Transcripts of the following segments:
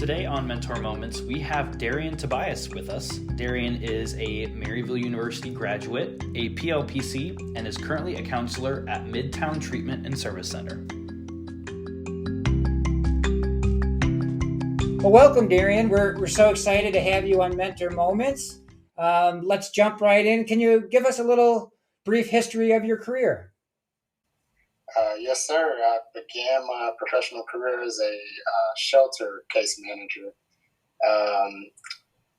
Today on Mentor Moments, we have Darrion Tobias with us. Darrion is a Maryville University graduate, a PLPC, and is currently a counselor at Midtown Treatment and Service Center. Well, welcome, Darrion. We're so excited to have you on Mentor Moments. Let's jump right in. Can you give us a little brief history of your career? Yes, sir. I began my professional career as a shelter case manager.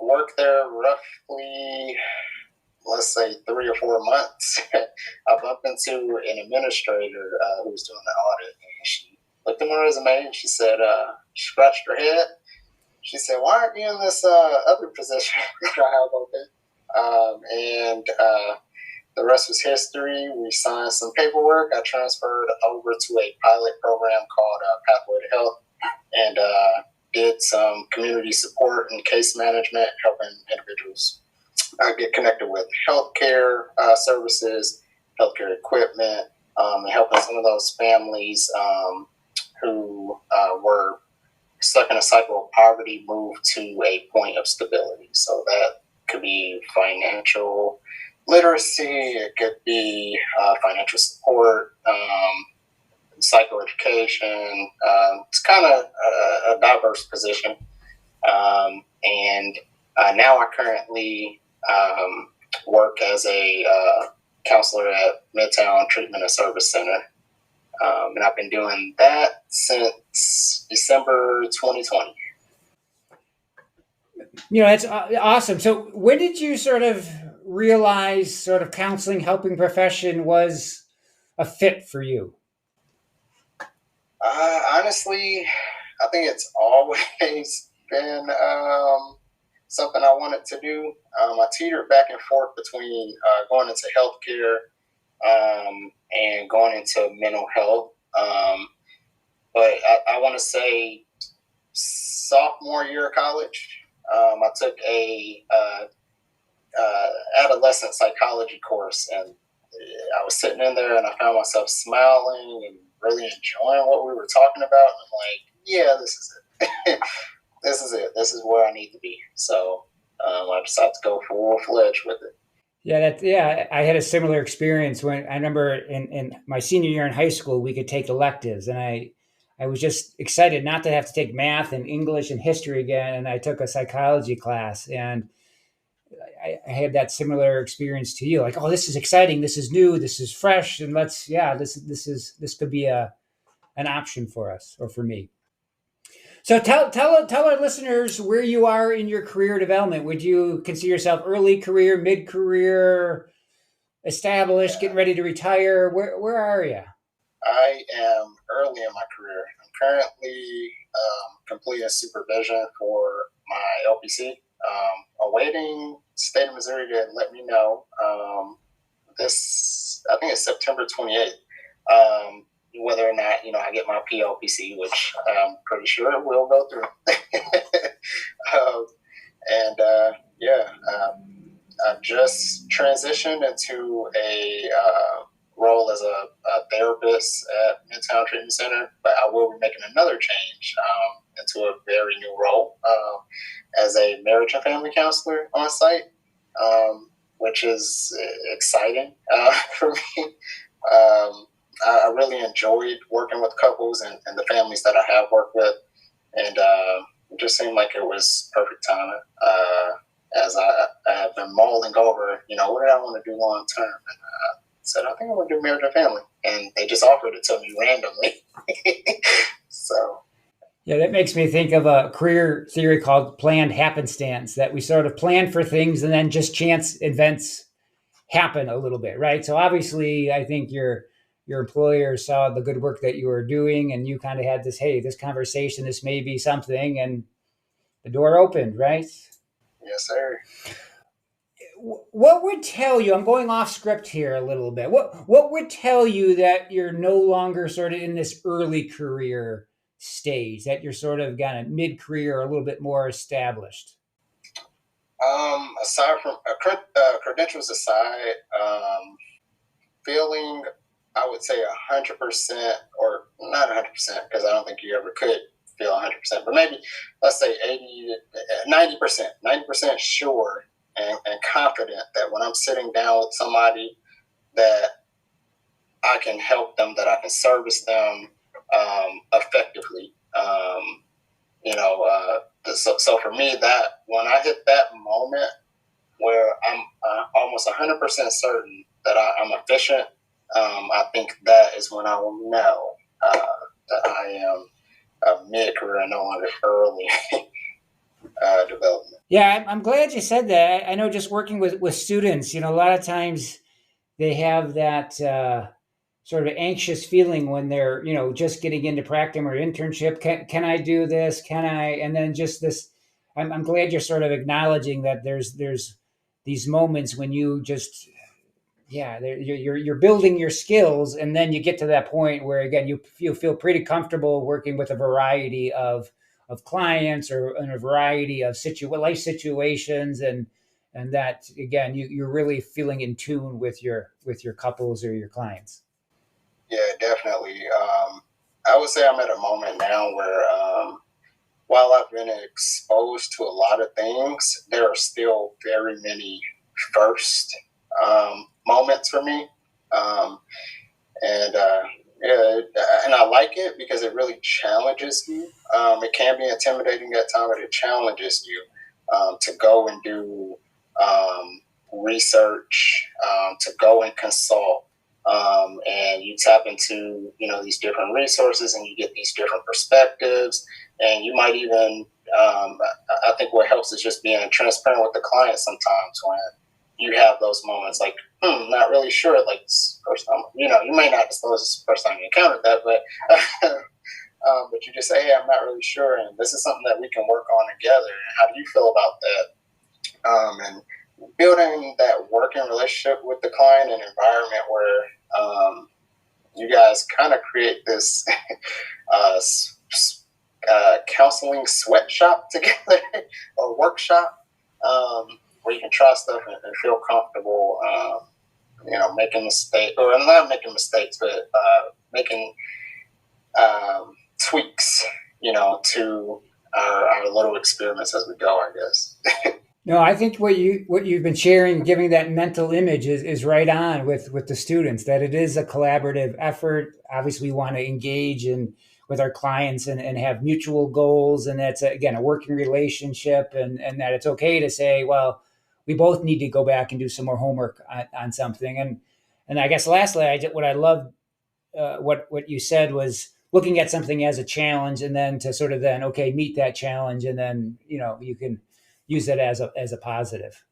Worked there roughly, let's say, 3 or 4 months. I bumped into an administrator who was doing the audit, and she looked at my resume and she said, she scratched her head. She said, "Why aren't you in this other position that I have open?" The rest was history. We signed some paperwork. I transferred over to a pilot program called Pathway to Health and did some community support and case management, helping individuals get connected with healthcare services, healthcare equipment, and helping some of those families who were stuck in a cycle of poverty move to a point of stability. So that could be financial literacy, it could be financial support, psychoeducation. It's kind of a diverse position. Now I currently work as a counselor at Midtown Treatment and Service Center. And I've been doing that since December 2020. You know, that's awesome. So when did you sort of realize sort of counseling, helping profession was a fit for you? Honestly, I think it's always been something I wanted to do. I teetered back and forth between going into healthcare and going into mental health. But I want to say sophomore year of college, I took a adolescent psychology course, and I was sitting in there and I found myself smiling and really enjoying what we were talking about. And I'm like, yeah, this is it. This is it. This is where I need to be. So I decided to go full-fledged with it. Yeah, I had a similar experience when I remember in my senior year in high school, we could take electives, and I was just excited not to have to take math and English and history again. And I took a psychology class, and I had that similar experience to you. Like, oh, this is exciting. This is new. This is fresh. And this could be an option for us or for me. So tell our listeners where you are in your career development. Would you consider yourself early career, mid-career, established, getting ready to retire? Where are you? I am early in my career. I'm currently completing supervision for my LPC. Awaiting state of Missouri to let me know. I think it's September 28th. Whether or not I get my PLPC, which I'm pretty sure it will go through. I just transitioned into a role as a therapist at Midtown Treatment Center, but I will be making another change into a very new role as a marriage and family counselor on site, which is exciting for me. I really enjoyed working with couples and the families that I have worked with, and it just seemed like it was perfect timing as I have been mulling over, what did I want to do long term, and I said, I think I want to do marriage and family, and they just offered it to me randomly. So. Yeah, that makes me think of a career theory called planned happenstance, that we sort of plan for things and then just chance events happen a little bit, right? So obviously, I think your employer saw the good work that you were doing, and you kind of had this conversation, this may be something, and the door opened, right? Yes, sir. What would tell you, I'm going off script here a little bit, what would tell you that you're no longer sort of in this early career stage, that you're sort of kind of mid-career or a little bit more established? Aside from credentials aside, feeling, I would say 100%, or not 100%, because I don't think you ever could feel 100%, but maybe let's say 90% sure and confident that when I'm sitting down with somebody that I can help them, that I can service them effectively. So for me, that when I hit that moment where I'm almost 100% certain that I'm efficient, I think that is when I will know that I am mid-career and no longer early development. Yeah, I'm glad you said that. I know just working with students, a lot of times they have that sort of anxious feeling when they're, just getting into practicum or internship. Can I do this? Can I? And then just this, I'm glad you're sort of acknowledging that there's these moments when you just, you're building your skills, and then you get to that point where again you feel pretty comfortable working with a variety of clients or in a variety of life situations, and that again you're really feeling in tune with your couples or your clients. Yeah, definitely. I would say I'm at a moment now where while I've been exposed to a lot of things, there are still very many first moments for me. And I like it because it really challenges you. It can be intimidating at times, but it challenges you to go and do research, to go and consult. And you tap into these different resources, and you get these different perspectives, and you might even I think what helps is just being transparent with the client sometimes when you have those moments like not really sure, like first time you may not disclose this first time you encountered that, but but you just say, hey, I'm not really sure, and this is something that we can work on together, and how do you feel about that? And building that working relationship with the client, an environment where you guys kind of create this counseling sweatshop together or workshop where you can try stuff and feel comfortable, making mistakes, or not making mistakes, but making tweaks, to our little experiments as we go, I guess. No, I think what you've been sharing, giving that mental image is right on with the students, that it is a collaborative effort. Obviously, we want to engage with our clients and have mutual goals. And that's, again, a working relationship, and that it's okay to say, well, we both need to go back and do some more homework on something. And I guess lastly, what I loved, what you said was looking at something as a challenge, and then to sort of then, okay, meet that challenge. And then, you can use it as a positive.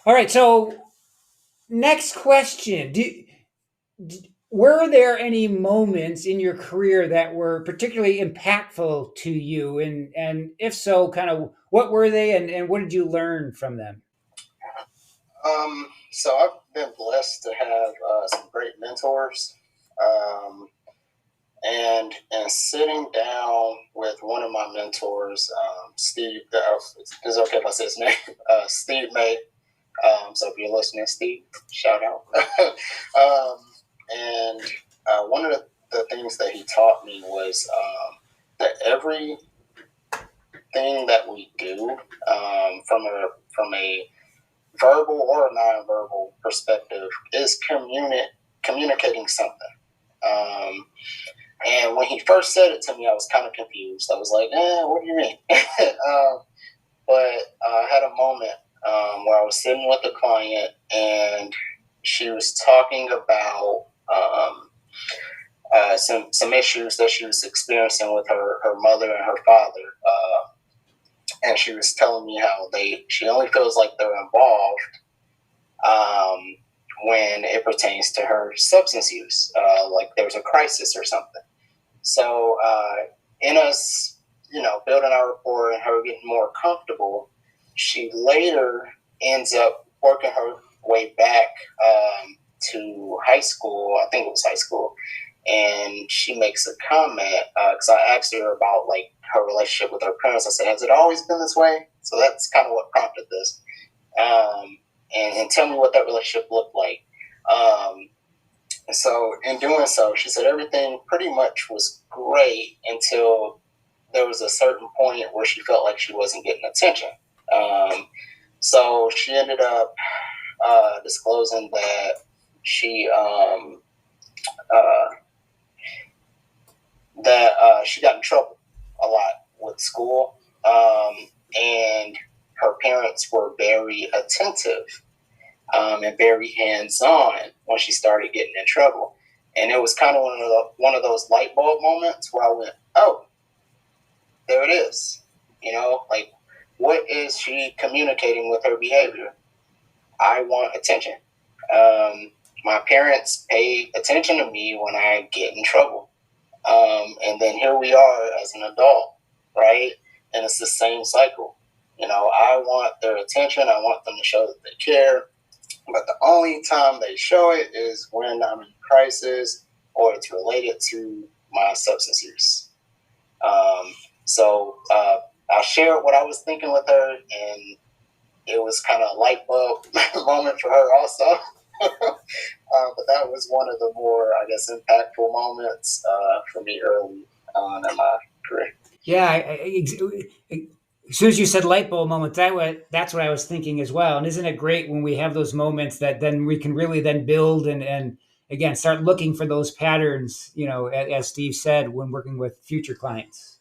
All right. So next question. Were there any moments in your career that were particularly impactful to you? And if so, kind of what were they, and what did you learn from them? So I've been blessed to have some great mentors. And sitting down with one of my mentors, Steve, is it okay if I say his name? Steve May. So if you're listening, Steve, shout out. And one of the things that he taught me was that everything that we do, from a verbal or nonverbal perspective, is communicating something. And when he first said it to me, I was kind of confused. I was like, what do you mean? But I had a moment where I was sitting with a client, and she was talking about some issues that she was experiencing with her mother and her father. And she was telling me how she only feels like they're involved when it pertains to her substance use, like there's a crisis or something. So in us, building our rapport and her getting more comfortable, she later ends up working her way back to high school. I think it was high school. And she makes a comment, because I asked her about like her relationship with her parents. I said, has it always been this way? So that's kind of what prompted this. And tell me what that relationship looked like. So in doing so, she said everything pretty much was great until there was a certain point where she felt like she wasn't getting attention. So she ended up disclosing that she she got in trouble a lot with school, and her parents were very attentive and very hands-on when she started getting in trouble. And it was kind of one of those light bulb moments where I went, oh, there it is. Like, what is she communicating with her behavior? I want attention. My parents pay attention to me when I get in trouble. And then here we are as an adult, right? And it's the same cycle. I want their attention. I want them to show that they care. But the only time they show it is when I'm in crisis or it's related to my substance use. So I shared what I was thinking with her, and it was kind of a light bulb moment for her also. But that was one of the more, I guess, impactful moments for me early on in my career. Yeah, as soon as you said light bulb moment, that's what I was thinking as well. And isn't it great when we have those moments that then we can really then build and again start looking for those patterns, as Steve said, when working with future clients.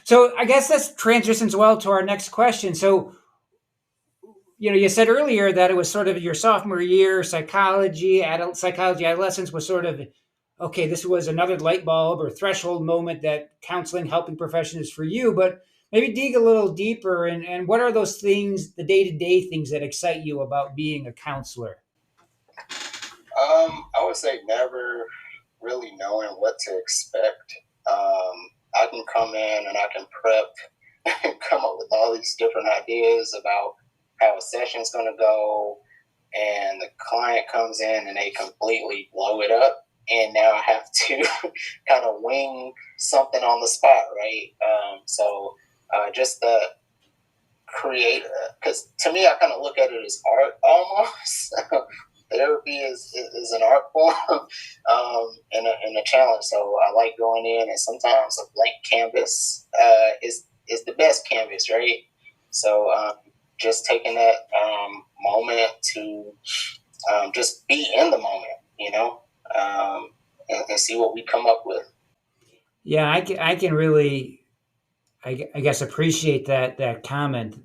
So I guess this transitions well to our next question. So, you said earlier that it was sort of your sophomore year, adult psychology, adolescence was sort of, okay, this was another light bulb or threshold moment that counseling, helping profession is for you, but maybe dig a little deeper and what are those things, the day-to-day things that excite you about being a counselor? I would say never really knowing what to expect. I can come in and I can prep and come up with all these different ideas about how a session's going to go, and the client comes in and they completely blow it up, and now I have to kind of wing something on the spot, right? So just the creative, because to me, I kind of look at it as art almost. Therapy is an art form and a challenge. So I like going in, and sometimes a blank canvas is the best canvas, right? So just taking that moment to just be in the moment, and see what we come up with. Yeah, I can really, I guess, appreciate that comment.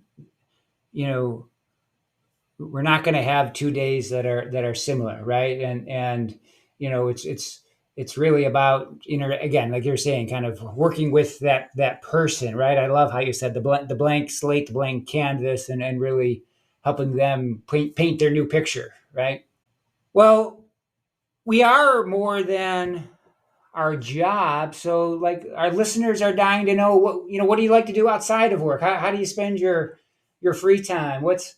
We're not going to have 2 days that are similar, right? And it's really about again, like you're saying, kind of working with that person, right? I love how you said the blank slate, the blank canvas, and really helping them paint their new picture, right? Well, we are more than our job, so like our listeners are dying to know what do you like to do outside of work? How do you spend your free time? What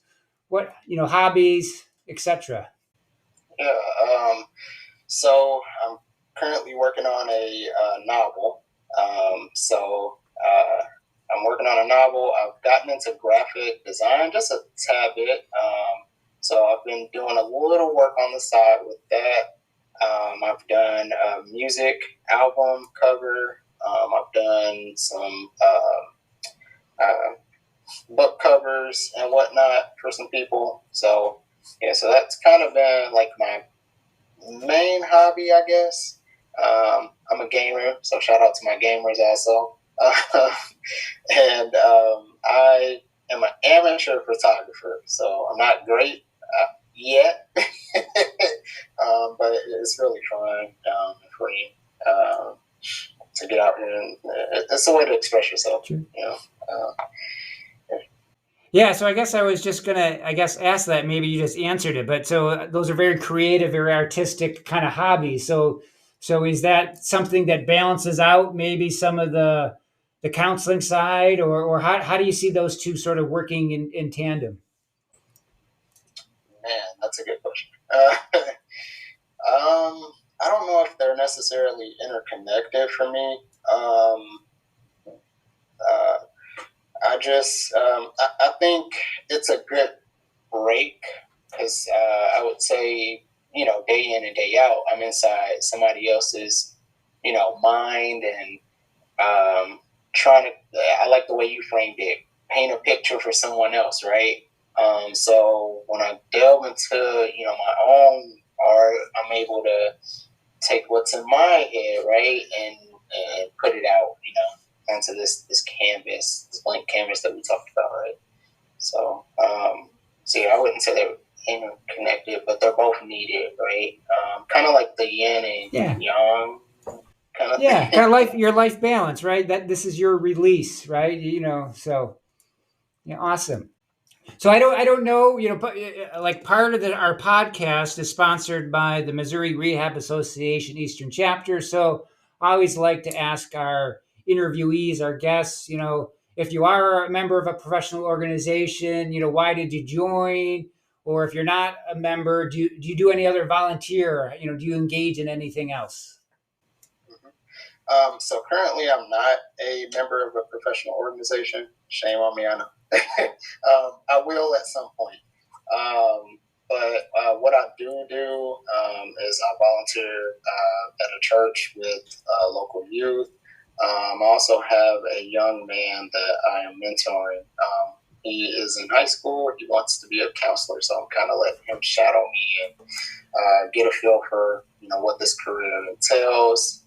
hobbies, etc. Yeah. So I'm currently working on a novel. So I'm working on a novel. I've gotten into graphic design just a tad bit. So I've been doing a little work on the side with that. I've done a music album cover. I've done some book covers and whatnot for some people. So yeah, so that's kind of been like my main hobby, I guess. I'm a gamer, so shout out to my gamers also. And I am an amateur photographer, so I'm not great yet, but it's really fun and free to get out here, and it's a way to express yourself. Sure. Yeah. Yeah, so I guess I was just gonna, ask that. Maybe you just answered it, but so those are very creative, very artistic kind of hobbies. So is that something that balances out maybe some of the counseling side, or how do you see those two sort of working in tandem? Man, that's a good question. I don't know if they're necessarily interconnected for me. I think it's a good break because I would say, day in and day out, I'm inside somebody else's, mind, and I like the way you framed it, paint a picture for someone else, right? So when I delve into, my own art, I'm able to take what's in my head, right, and put it out, onto this canvas, this blank canvas that we talked about, right? So, yeah, I wouldn't say they're connected, but they're both needed, right? Kind of like the yin and yang kind of thing. Kind of your life balance, right? That this is your release, right? So awesome. So I don't know, but like part of our podcast is sponsored by the Missouri Rehab Association Eastern Chapter. So I always like to ask our interviewees, our guests, if you are a member of a professional organization, why did you join? Or if you're not a member, do you do any other volunteer? Do you engage in anything else? So currently I'm not a member of a professional organization. Shame on me, I know. I will at some point. But what I do is I volunteer at a church with local youth. I also have a young man that I am mentoring. He is in high school. He wants to be a counselor, so I'm kind of letting him shadow me and get a feel for what this career entails.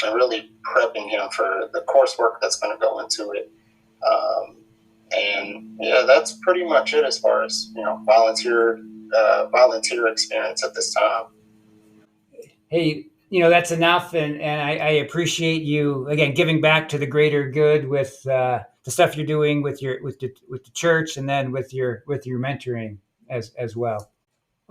And really prepping him for the coursework that's going to go into it. And yeah, that's pretty much it as far as volunteer experience at this time. Hey, that's enough, and I appreciate you again giving back to the greater good with the stuff you're doing with the church, and then with your mentoring as well.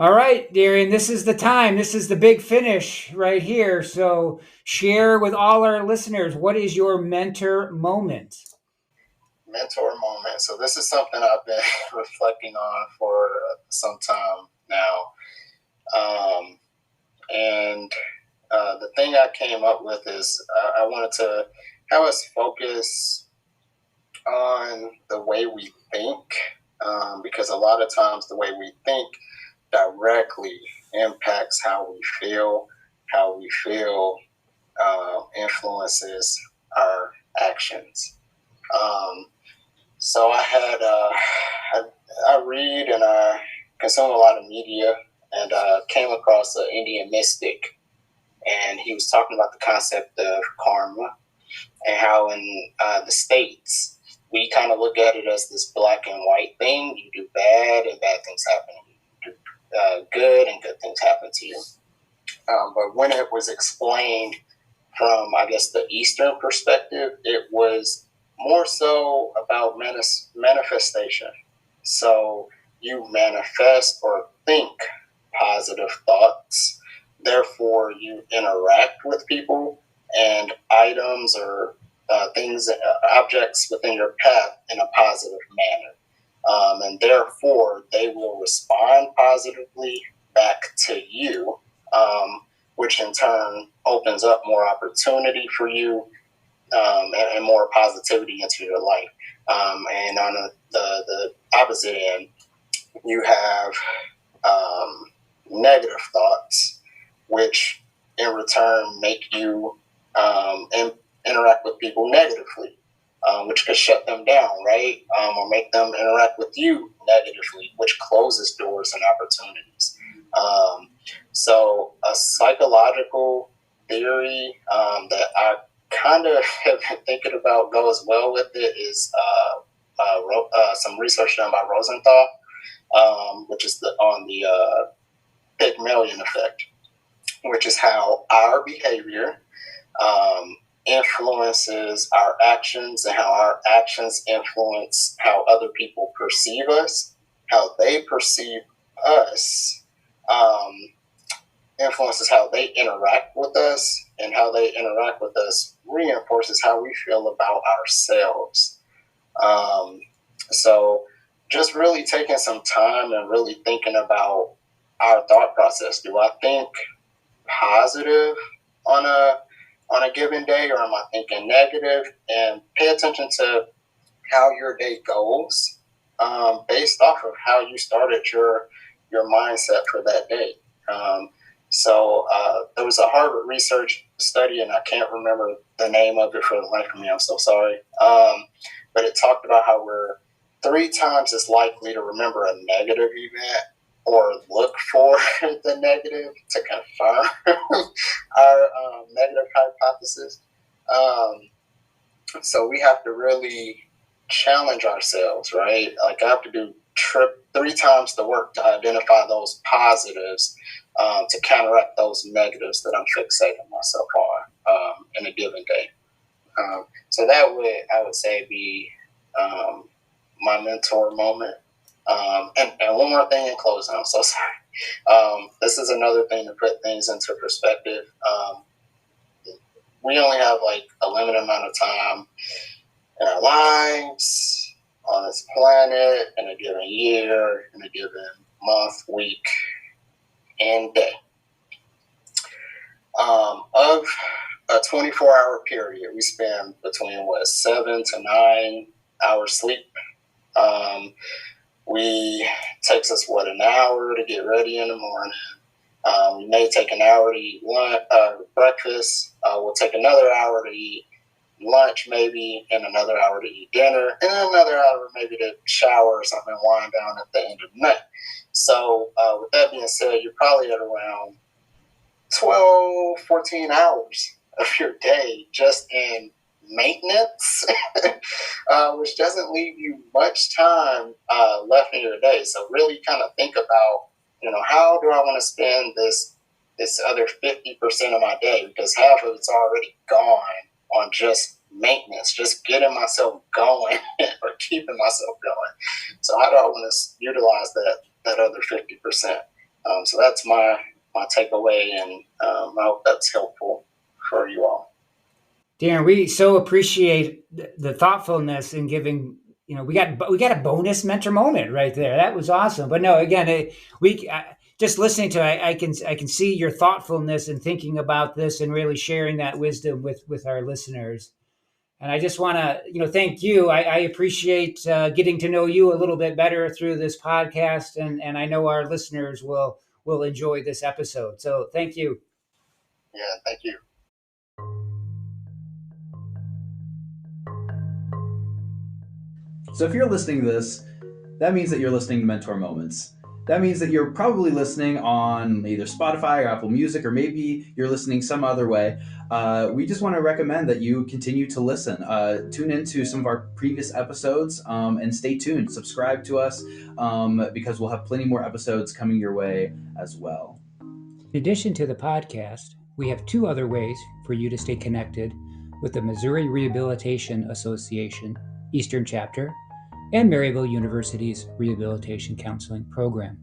All right, Darrion, this is the time. This is the big finish right here. So share with all our listeners, what is your mentor moment? Mentor moment. So this is something I've been reflecting on for some time now. And the thing I came up with is I wanted to have us focus on the way we think, because a lot of times the way we think directly impacts how we feel. How we feel influences our actions. So I read and I consume a lot of media, and came across an Indian mystic, and he was talking about the concept of karma and how in the States we kind of look at it as this black and white thing. You do bad and bad things happen. You do good and good things happen to you. But when it was explained from, I guess, the Eastern perspective, it was more so about manifestation. So you manifest or think positive thoughts. Therefore, you interact with people and items or things, objects within your path in a positive manner. And therefore, they will respond positively back to you, which in turn opens up more opportunity for you, and more positivity into your life. And on the opposite end, you have negative thoughts, which in return make you interact with people negatively, which could shut them down, right? Or make them interact with you negatively, which closes doors and opportunities. So a psychological theory that I kind of have been thinking about goes well with it is some research done by Rosenthal, which is on the Pygmalion effect, which is how our behavior influences our actions, and how our actions influence how other people perceive us, how they perceive us, influences how they interact with us, and how they interact with us reinforces how we feel about ourselves. So just really taking some time and really thinking about our thought process. Do I think positive on a given day, or am I thinking negative? And pay attention to how your day goes, based off of how you started your mindset for that day. So there was a Harvard research study, and I can't remember the name of it for the life of me. I'm so sorry. But it talked about how we're 3 times as likely to remember a negative event or look for the negative to confirm our negative hypothesis. So we have to really challenge ourselves, right? Like I have to do 3 times the work to identify those positives to counteract those negatives that I'm fixating myself on in a given day. So that would, I would say, be my mentor moment. And one more thing in closing, I'm so sorry. This is another thing to put things into perspective. We only have like a limited amount of time in our lives, on this planet, in a given year, in a given month, week, and day. Of a 24-hour period, we spend between 7 to 9 hours sleep. Takes us an hour to get ready in the morning. We may take an hour to eat breakfast. We'll take another hour to eat lunch, maybe, and another hour to eat dinner, and then another hour maybe to shower or something and wind down at the end of the night. So with that being said, you're probably at around 12, 14 hours of your day just in maintenance, which doesn't leave you much time left in your day. So really kind of think about, how do I want to spend this other 50% of my day? Because half of it's already gone on just maintenance, just getting myself going or keeping myself going. So how do I want to utilize that other 50%? So that's my takeaway, and I hope that's helpful for you all. Darrion, we so appreciate the thoughtfulness in giving. We got a bonus mentor moment right there. That was awesome. But no, again, just listening to it, I can see your thoughtfulness in thinking about this and really sharing that wisdom with our listeners. And I just want to thank you. I appreciate getting to know you a little bit better through this podcast, and I know our listeners will enjoy this episode. So thank you. Yeah, thank you. So if you're listening to this, that means that you're listening to Mentor Moments. That means that you're probably listening on either Spotify or Apple Music, or maybe you're listening some other way. We just want to recommend that you continue to listen. Tune into some of our previous episodes and stay tuned. Subscribe to us because we'll have plenty more episodes coming your way as well. In addition to the podcast, we have 2 other ways for you to stay connected with the Missouri Rehabilitation Association Eastern Chapter and Maryville University's Rehabilitation Counseling Program.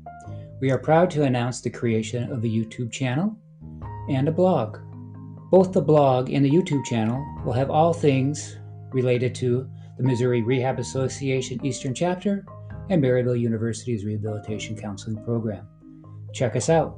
We are proud to announce the creation of a YouTube channel and a blog. Both the blog and the YouTube channel will have all things related to the Missouri Rehab Association Eastern Chapter and Maryville University's Rehabilitation Counseling Program. Check us out.